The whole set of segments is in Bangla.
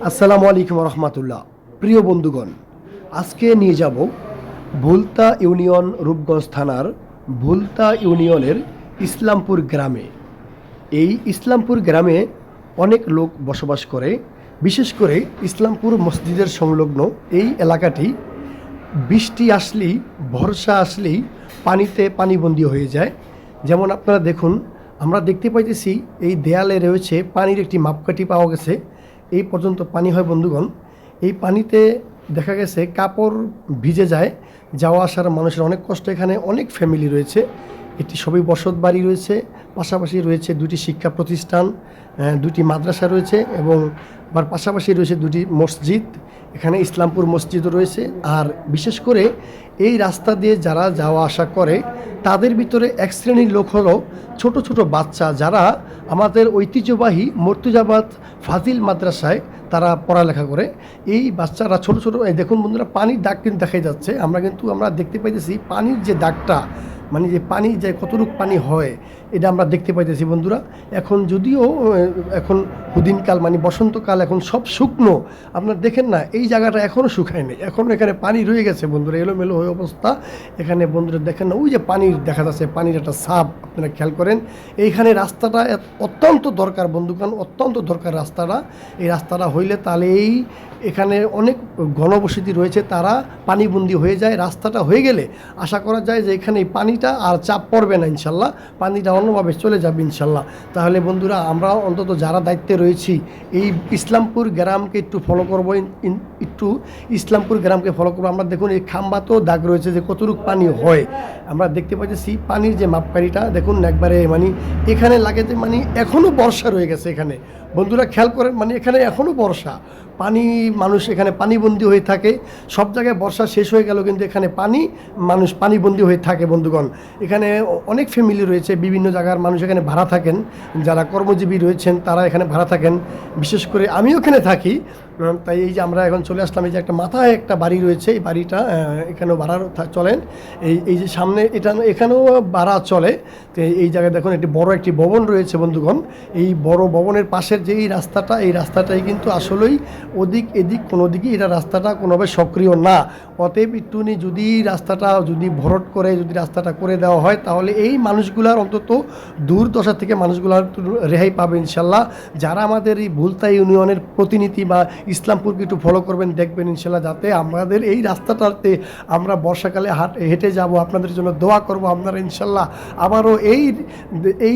আসসালামু আলাইকুম রহমতুল্লাহ। প্রিয় বন্ধুগণ, আজকে নিয়ে যাব ভুলতা ইউনিয়ন, রূপগঞ্জ থানার ভুলতা ইউনিয়নের ইসলামপুর গ্রামে। এই ইসলামপুর গ্রামে অনেক লোক বসবাস করে। বিশেষ করে ইসলামপুর মসজিদের সংলগ্ন এই এলাকাটি বৃষ্টি আসলেই, বর্ষা আসলেই পানিতে পানিবন্দী হয়ে যায়। যেমন আপনারা দেখুন, আমরা দেখতে পাইতেছি এই দেয়ালে রয়েছে পানির একটি মাপকাঠি পাওয়া গেছে। এই পর্যন্ত পানি হয় বন্ধুগণ। এই পানিতে দেখা গেছে কাপড় ভিজে যায়, যাওয়া আসার মানুষের অনেক কষ্ট। এখানে অনেক ফ্যামিলি রয়েছে, এটি সবই বসত বাড়ি রয়েছে, পাশাপাশি রয়েছে দুটি শিক্ষা প্রতিষ্ঠান, দুটি মাদ্রাসা রয়েছে এবং পাশাপাশি রয়েছে দুটি মসজিদ। এখানে ইসলামপুর মসজিদও রয়েছে। আর বিশেষ করে এই রাস্তা দিয়ে যারা যাওয়া আসা করে তাদের ভিতরে এক শ্রেণীর লোক হলো ছোট ছোট বাচ্চা, যারা আমাদের ঐতিহ্যবাহী মর্তুজাবাদ ফাজিল মাদ্রাসায় তারা পড়ালেখা করে। এই বাচ্চারা ছোট ছোট, দেখুন বন্ধুরা, পানির দাগ কিন্তু দেখাই যাচ্ছে। আমরা দেখতে পাইতেছি পানির যে দাগটা, মানে যে পানি যে কতটুকু পানি হয় এটা আমরা দেখতে পাইতেছি বন্ধুরা। এখন যদিও এখন হুদিনকাল মানে বসন্তকাল, এখন সব শুকনো, আপনারা দেখেন না এই জায়গাটা এখনও শুকায়নি, এখনও এখানে পানি রয়ে গেছে বন্ধুরা, এলোমেলো হয়ে অবস্থা। এখানে বন্ধুরা দেখেন না, ওই যে পানির দেখা যাচ্ছে, পানির একটা সাপ, আপনারা খেয়াল করেন। এইখানে রাস্তাটা অত্যন্ত দরকার বন্ধুগণ, অত্যন্ত দরকার রাস্তাটা। এই রাস্তাটা হইলে তাহলে এখানে অনেক ঘনবসতি রয়েছে, তারা পানিবন্দী হয়ে যায়। রাস্তাটা হয়ে গেলে আশা করা যায় যে এখানে এই পানিটা আর চাপ পড়বে না ইনশাল্লাহ, পানিটা অন্যভাবে চলে যাবে ইনশাল্লাহ। তাহলে বন্ধুরা, আমরা অন্তত যারা দায়িত্বে রয়েছি এই ইসলামপুর গ্রামকে একটু ফলো করবো, একটু ইসলামপুর গ্রামকে ফলো করবো। আমরা দেখুন এই খাম্বাতেও দাগ রয়েছে যে কতটুকু পানি হয়। আমরা দেখতে পাচ্ছি পানির যে মাপকাঠিটা দেখুন একবারে, মানে এখানে লাগে যে মানে এখনও বর্ষা রয়ে গেছে এখানে বন্ধুরা, খেয়াল করেন, মানে এখানে এখনও বর্ষা, পানি, মানুষ এখানে পানিবন্দী হয়ে থাকে। সব জায়গায় বর্ষা শেষ হয়ে গেল কিন্তু এখানে মানুষ পানিবন্দী হয়ে থাকে বন্ধুগণ। এখানে অনেক ফ্যামিলি রয়েছে, বিভিন্ন জায়গার মানুষ এখানে ভাড়া থাকেন, যারা কর্মজীবী রয়েছেন তারা এখানে ভাড়া থাকেন। বিশেষ করে আমিও এখানে থাকি। তাই এই যে আমরা এখন চলে আসলাম, এই যে একটা মাথায় একটা বাড়ি রয়েছে, এই বাড়িটা এখানেও ভাড়া চলেন। এই যে সামনে এখানেও ভাড়া চলে। তো এই জায়গায় দেখুন একটি বড় একটি ভবন রয়েছে বন্ধুগণ। এই বড় ভবনের পাশের যে এই রাস্তাটাই কিন্তু আসলেই ওদিক এদিক কোনো দিকেই এটা রাস্তাটা কোনোভাবে সক্রিয় না। অতএব একটুনি যদি রাস্তাটা যদি ভরট করে যদি রাস্তাটা করে দেওয়া হয় তাহলে এই মানুষগুলার অন্তত দুর্দশা থেকে মানুষগুলার রেহাই পাবে ইনশাল্লাহ। যারা আমাদের এই ভুলতা ইউনিয়নের প্রতিনিধি বা ইসলামপুরকে একটু ফলো করবেন, দেখবেন ইনশাল্লাহ, যাতে আমাদের এই রাস্তাটাতে আমরা বর্ষাকালে হেঁটে যাব। আপনাদের জন্য দোয়া করব, আপনারা ইনশাল্লাহ আবারও এই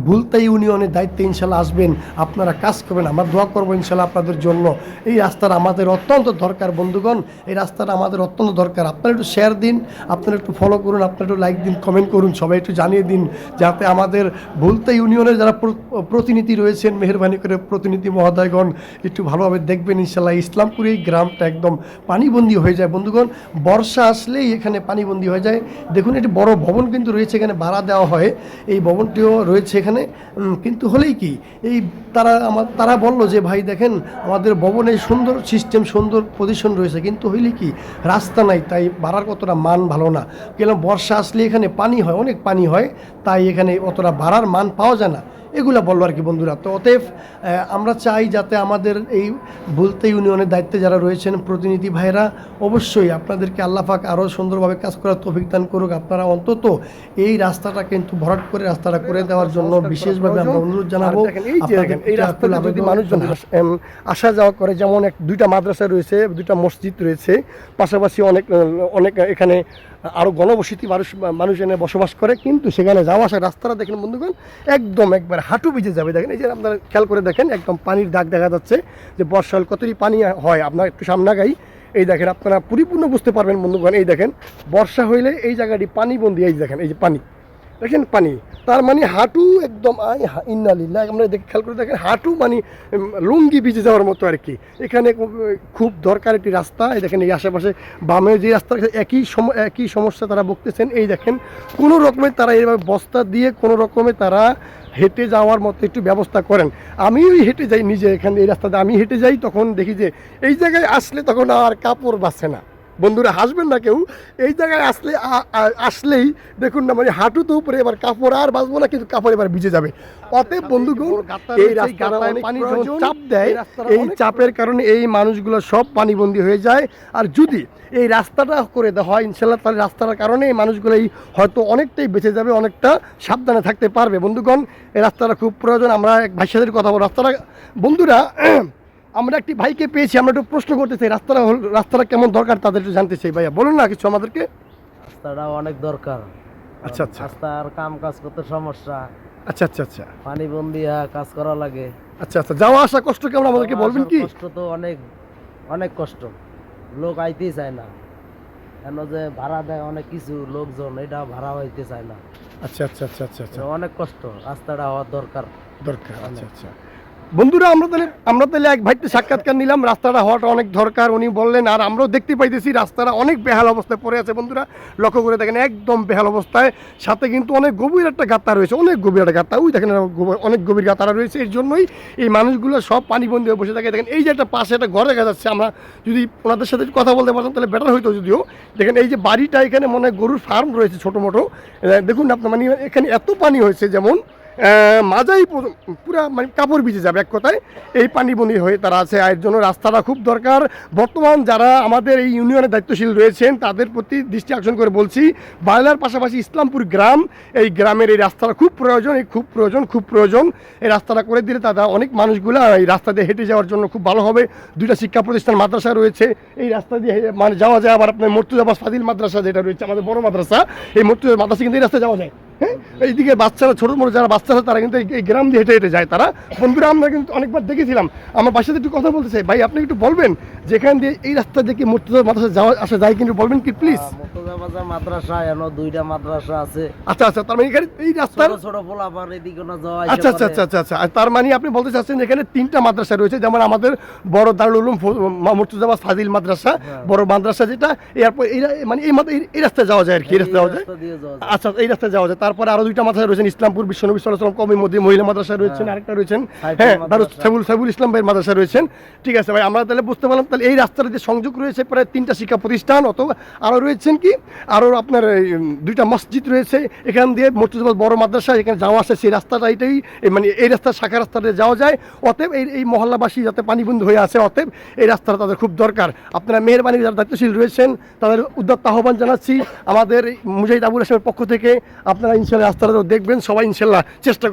ভুলতা ইউনিয়নের দায়িত্বে ইনশাল্লাহ আসবেন, আপনারা কাজ করবেন, আমরা দোয়া করবো ইনশাল্লাহ আপনাদের জন্য। এই রাস্তাটা আমাদের অত্যন্ত দরকার বন্ধুগণ, এই রাস্তাটা আমাদের অত্যন্ত দরকার। আপনারা একটু শেয়ার দিন, আপনারা একটু ফলো করুন, আপনারা একটু লাইক দিন, কমেন্ট করুন, সবাই একটু জানিয়ে দিন, যাতে আমাদের ভুলতা ইউনিয়নের যারা প্রতিনিধি রয়েছেন, মেহরবানি করে প্রতিনিধি মহোদয়গণ একটু ভালোভাবে দেখবেন ইনশাল্লাহ। ইসলামপুর এই গ্রামটা একদম পানিবন্দী হয়ে যায় বন্ধুগণ, বর্ষা আসলেই এখানে পানিবন্দী হয়ে যায়। দেখুন একটি বড় ভবন কিন্তু রয়েছে, এখানে ভাড়া দেওয়া হয়, এই ভবনটিও রয়েছে এখানে। কিন্তু হলেই কি, এই তারা বললো যে ভাই দেখেন আমাদের ভবনে সুন্দর সিস্টেম, সুন্দর পজিশন রয়েছে, কিন্তু হইলে কি রাস্তা নাই, তাই ভাড়ার কতটা মান ভালো না। কেন বর্ষা আসলে এখানে পানি হয়, অনেক পানি হয়, তাই এখানে অতটা ভাড়ার মান পাওয়া যায় না, এগুলো বললো আর কি বন্ধুরা। তো অতএব আমরা চাই যাতে আমাদের এই ভুলতা ইউনিয়নের দায়িত্বে যারা রয়েছেন প্রতিনিধি ভাইরা, অবশ্যই আপনাদেরকে আল্লাহ পাক আরও সুন্দরভাবে কাজ করার তৌফিক দান করুক। আপনারা অন্তত এই রাস্তাটা কিন্তু ভরাট করে রাস্তাটা করে দেওয়ার জন্য বিশেষভাবে আমরা অনুরোধ জানাবো। এই রাস্তাটা যদি মানুষজন আসা যাওয়া করে, যেমন দুইটা মাদ্রাসা রয়েছে, দুইটা মসজিদ রয়েছে, পাশাপাশি অনেক এখানে আরও ঘনবসতি মানুষ এনে বসবাস করে, কিন্তু সেখানে যাওয়া আসার রাস্তাটা দেখেন বন্ধুগণ একদম একবার হাঁটু ভিজে যাবে। দেখেন এই যে আপনারা খেয়াল করে দেখেন, একদম পানির দাগ দেখা যাচ্ছে যে বর্ষাকাল কতটি পানি হয়। আপনার একটু সামনে গাই, এই দেখেন, আপনারা পরিপূর্ণ বুঝতে পারবেন বন্ধুগণ। এই দেখেন বর্ষা হইলে এই জায়গাটি পানিবন্দী, এই দেখেন এই যে পানি, দেখেন পানি, তার মানে হাঁটু একদম ইন্নালিল্লাহ, আমরা খেয়াল করে দেখেন হাঁটু মানে লুঙ্গি ভিজে যাওয়ার মতো আর কি। এখানে খুব দরকার একটি রাস্তা। এই দেখেন এই আশেপাশে বামে যে রাস্তা একই সমস্যা তারা ভুগতেছেন। এই দেখেন কোনো রকমে তারা এইভাবে বস্তা দিয়ে কোনো রকমে তারা হেঁটে যাওয়ার মতো একটু ব্যবস্থা করেন। আমিও হেঁটে যাই নিজে, এখানে এই রাস্তাতে আমি হেঁটে যাই, তখন দেখি যে এই জায়গায় আসলে তখন আর কাপড় বাঁচে না, বন্ধুরা হাসবেন না কেউ, এই জায়গায় আসলেই দেখুন না, মানে হাঁটু তো উপরে, এবার কাপড় আর বাঁচবো না, কিন্তু কাপড় এবার ভিজে যাবে। অতএব বন্ধুগণ, এই রাস্তাটা পানি যখন চাপ দেয়, এই চাপের কারণে এই মানুষগুলো সব পানিবন্দী হয়ে যায়। আর যদি এই রাস্তাটা করে দেওয়া হয় ইনশাল্লাহ, তাহলে রাস্তার কারণে এই মানুষগুলোই হয়তো অনেকটাই বেঁচে যাবে, অনেকটা সাবধানে থাকতে পারবে। বন্ধুগণ, এই রাস্তাটা খুব প্রয়োজন। আমরা এক ভাইয়ের সাথে কথা বলবো রাস্তাটা। বন্ধুরা, আমরা একটি ভাইকে পেয়েছি, আমরা একটু প্রশ্ন করতে চাই রাস্তাটা কেমন দরকার তাদের একটু জানতে চাই। ভাইয়া বলুন না কিছু আমাদেরকে। রাস্তাটা অনেক দরকার। আচ্ছা আচ্ছা, রাস্তার কাম কাজ করতে সমস্যা, আচ্ছা আচ্ছা আচ্ছা পানি বন্দি কাজ করা লাগে। আচ্ছা আচ্ছা, যাওয়া আসা কষ্ট কেমন আমাদেরকে বলবেন কি? কষ্ট তো অনেক, অনেক কষ্ট। লোক আইতেই চায় না, কেন যে ভাড়া দেয় অনেক কিছু লোকজন, এটা ভাড়া হইতে চায় না। আচ্ছা আচ্ছা আচ্ছা আচ্ছা আচ্ছা, অনেক কষ্ট, রাস্তাটা হওয়ার দরকার। আচ্ছা আচ্ছা। বন্ধুরা, আমরা তাহলে এক ভাইকে সাক্ষাৎকার নিলাম, রাস্তাটা হওয়াটা অনেক দরকার উনি বললেন। আর আমরাও দেখতে পাইতেছি রাস্তাটা অনেক বেহাল অবস্থায় পড়ে আছে। বন্ধুরা লক্ষ্য করে দেখেন, একদম বেহাল অবস্থায়, সাথে কিন্তু অনেক গভীর একটা গাঁথা রয়েছে, অনেক গভীর একটা গাঁথা, ওই দেখেন অনেক গভীর গাঁথাটা রয়েছে। এর জন্যই এই মানুষগুলো সব পানিবন্দী হয়ে বসে থাকে। দেখেন এই যে একটা পাশে একটা ঘর দেখা যাচ্ছে, আমরা যদি ওনাদের সাথে কথা বলতে পারতাম তাহলে বেটার হইতো। যদিও দেখেন এই যে বাড়িটা, এখানে মনে হয় গরুর ফার্ম রয়েছে ছোটো মোটো। দেখুন আপনার, মানে এখানে এত পানি হয়েছে যেমন মাঝাই পুরা মানে কাপড় ভিজে যাবে এক কথায়, এই পানিবন্দী হয়ে তারা আছে। এর জন্য রাস্তাটা খুব দরকার। বর্তমান যারা আমাদের এই ইউনিয়নের দায়িত্বশীল রয়েছেন তাদের প্রতি দৃষ্টি আকর্ষণ করে বলছি, বায়লার পাশাপাশি ইসলামপুর গ্রাম, এই গ্রামের এই রাস্তাটা খুব প্রয়োজন, খুব প্রয়োজন। এই রাস্তাটা করে দিলে তারা অনেক মানুষগুলো এই রাস্তা দিয়ে হেঁটে যাওয়ার জন্য খুব ভালো হবে। দুইটা শিক্ষা প্রতিষ্ঠান মাদ্রাসা রয়েছে এই রাস্তা দিয়ে, মানে যাওয়া যায়। আবার আপনার মর্তুজাবাস ফাজিল মাদ্রাসা যেটা রয়েছে আমাদের বড় মাদ্রাসা, এই মর্তুজা মাদ্রাসা কিন্তু এই রাস্তায় যাওয়া যায়। হ্যাঁ, এইদিকে বাচ্চারা, ছোটো মোটো যারা বাচ্চারা, তারা কিন্তু এই গ্রাম দিয়ে হেঁটে হেঁটে যায় তারা। বন্ধুরা, আমরা কিন্তু অনেকবার দেখেছিলাম। আমার বাসাতে একটু কথা বলতে চাই। ভাই আপনি একটু বলবেন যেখান দিয়ে এই রাস্তা দিয়ে কি মর্তুজা মাদ্রাসা যাওয়া আসা যায়, কিন্তু বলবেন কি প্লিজ? মর্তুজা মাদ্রাসা, এখনো দুইটা মাদ্রাসা আছে। আচ্ছা আচ্ছা, তার মানে এখানে এই রাস্তার ছোট পোলাপান এদিকে না যাওয়া। আচ্ছা আচ্ছা আচ্ছা আচ্ছা আচ্ছা, তার মানে আপনি বলতে চাচ্ছেন এখানে তিনটা মাদ্রাসা রয়েছে, যেমন আমাদের বড় দারুল উলুম মর্তুজাবাস ফাজিল মাদ্রাসা, বড় মাদ্রাসা যেটা, এরপর মানে এই রাস্তায় যাওয়া যায় আর কি, এই রাস্তায় যাওয়া যায়। আচ্ছা, এই রাস্তায় যাওয়া যায়। তারপরে আরো দুইটা মাদ্রাসা রয়েছেন, ইসলামপুর বিশ্বনবী সাল্লাল্লাহু আলাইহি ওয়াসাল্লাম কওমি মহিলা মাদ্রাসা রয়েছেন, আরেকটা রয়েছেন হ্যাঁ দারুস সাইফুল ইসলাম ভাইয়ের মাদ্রাসা রয়েছেন। ঠিক আছে ভাই, আমরা তাহলে বুঝতে পারলাম তাহলে এই রাস্তার যে সংযোগ রয়েছে প্রায় তিনটা শিক্ষা প্রতিষ্ঠান, অথবা আরো রয়েছেন কি, আরো আপনার দুইটা মসজিদ রয়েছে। এখান দিয়ে মর্তুজাবাস বড় মাদ্রাসা, এখানে যাওয়া আসে সেই রাস্তাটা এটাই, মানে এই রাস্তার শাখা রাস্তাতে যাওয়া যায়। অতএব এই মহল্লাবাসী যাতে পানিবন্দী হয়ে আছে, অতএব এই রাস্তাটা তাদের খুব দরকার। আপনারা মেহেরবানি যারা দায়িত্বশীল রয়েছেন তাদের উদ্যোক্তা আহ্বান জানাচ্ছি আমাদের মুজাহিদ আবুল হাশেমের পক্ষ থেকে। আপনারা ইনশাল্লাহ রাস্তাটা দেখবেন, সবাই ইনশাল্লাহ চেষ্টা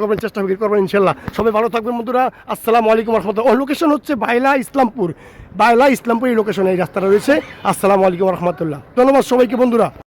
করবেন ইনশাল্লাহ। সবাই ভালো থাকবেন বন্ধুরা। আসসালামু আলাইকুম রহমতুল্লাহ। লোকেশন হচ্ছে বায়লা ইসলামপুর, এই লোকেশনে এই রাস্তাটা রয়েছে। আসসালামু আলাইকুম রহমতুল্লাহ। ধন্যবাদ সবাইকে বন্ধুরা।